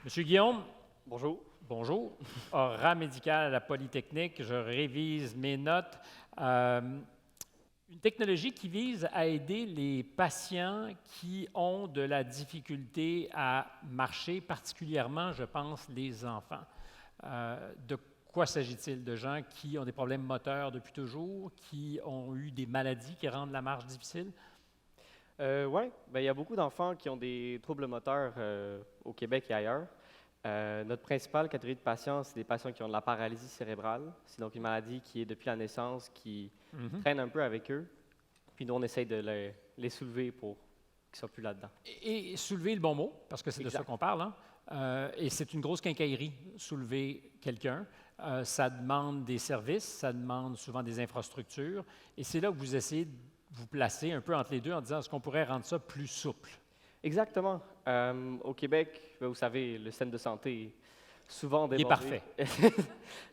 Monsieur Guillaume, Bonjour. bonjour. Aura médical à la Polytechnique, je révise mes notes. Une technologie qui vise à aider les patients qui ont de la difficulté à marcher, particulièrement, je pense, les enfants. De quoi s'agit-il? De gens qui ont des problèmes moteurs depuis toujours, qui ont eu des maladies qui rendent la marche difficile? Oui, il y a beaucoup d'enfants qui ont des troubles moteurs au Québec et ailleurs. Notre principale catégorie de patients, c'est des patients qui ont de la paralysie cérébrale. C'est donc une maladie qui est depuis la naissance, qui Mhm. traîne un peu avec eux. Puis nous, on essaye de les soulever pour qu'ils ne soient plus là-dedans. Et soulever le bon mot, parce que c'est de ça Exact. qu'on parle, hein? Et c'est une grosse quincaillerie, soulever quelqu'un. Ça demande des services, ça demande souvent des infrastructures, et c'est là que vous essayez de vous placer un peu entre les deux en disant est-ce qu'on pourrait rendre ça plus souple? Exactement. Au Québec, vous savez, le système de santé est souvent Il est débordé. parfait.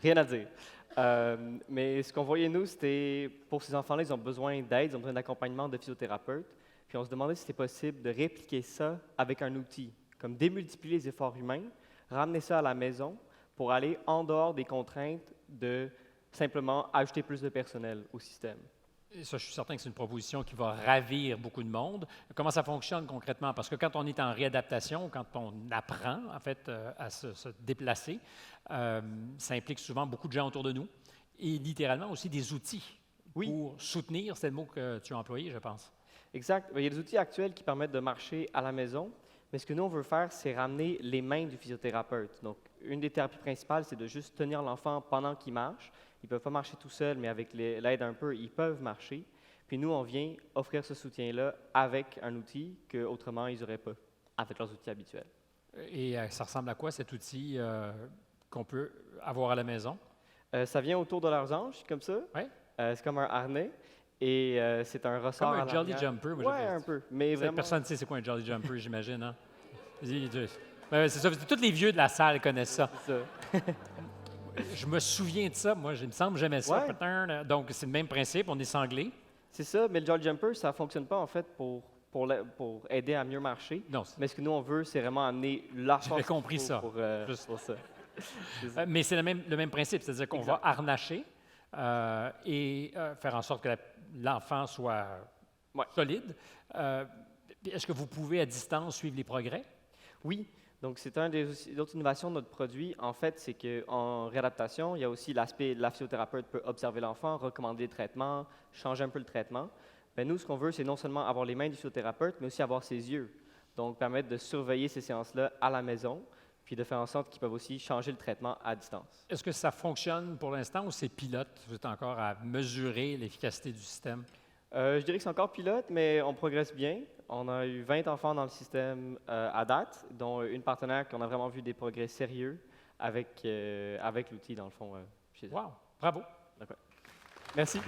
Rien à dire. Mais ce qu'on voyait, nous, c'était pour ces enfants-là, ils ont besoin d'aide, ils ont besoin d'accompagnement de physiothérapeutes. Puis on se demandait si c'était possible de répliquer ça avec un outil, comme démultiplier les efforts humains, ramener ça à la maison pour aller en dehors des contraintes de simplement ajouter plus de personnel au système. Et ça, je suis certain que c'est une proposition qui va ravir beaucoup de monde. Comment ça fonctionne concrètement? Parce que quand on est en réadaptation, quand on apprend, en fait, à se déplacer, ça implique souvent beaucoup de gens autour de nous et littéralement aussi des outils Oui, pour soutenir, c'est le mot que tu as employé, je pense. exact. Il y a des outils actuels qui permettent de marcher à la maison, mais ce que nous, on veut faire, c'est ramener les mains du physiothérapeute. Donc, une des thérapies principales, c'est de juste tenir l'enfant pendant qu'il marche. Ils ne peuvent pas marcher tout seuls, mais avec l'aide un peu, ils peuvent marcher. Puis nous, on vient offrir ce soutien-là avec un outil qu'autrement, ils n'auraient pas, avec leurs outils habituels. Et ça ressemble à quoi cet outil qu'on peut avoir à la maison? Ça vient autour de leurs hanches, comme ça. Oui? C'est comme un harnais. Et c'est un Comme ressort un à Jolly l'arrière. Jumper. Moi, Ouais, un peu. Mais vraiment. personne ne sait c'est quoi un Jolly Jumper, j'imagine. Hein? Ouais, c'est ça. Tous les vieux de la salle connaissent ça. C'est ça. Je me souviens de ça. Moi, il me semble que j'aimais ça. Ouais. Donc, c'est le même principe. On est sanglé. C'est ça, mais le Jolly Jumper, ça ne fonctionne pas en fait pour aider à mieux marcher. Non, Mais ce que nous, on veut, c'est vraiment amener la force j'avais compris qu'il faut ça. Juste- pour ça. C'est ça. Mais c'est le même principe. C'est-à-dire qu'on va Exact. harnacher et faire en sorte que l'enfant soit Ouais. solide. Est-ce que vous pouvez, à distance, suivre les progrès? Oui, donc c'est un des autres innovations de notre produit. En fait, c'est qu'en réadaptation, il y a aussi l'aspect la physiothérapeute peut observer l'enfant, recommander le traitement, changer un peu le traitement. Ben, nous, ce qu'on veut, c'est non seulement avoir les mains du physiothérapeute, mais aussi avoir ses yeux. Donc, permettre de surveiller ces séances-là à la maison, puis de faire en sorte qu'ils peuvent aussi changer le traitement à distance. Est-ce que ça fonctionne pour l'instant ou c'est pilote? Vous êtes encore à mesurer l'efficacité du système? Je dirais que c'est encore pilote, mais on progresse bien. On a eu 20 enfants dans le système à date, dont une partenaire qu'on a vraiment vu des progrès sérieux avec l'outil, dans le fond, chez eux. Wow! Bravo! D'accord. Merci.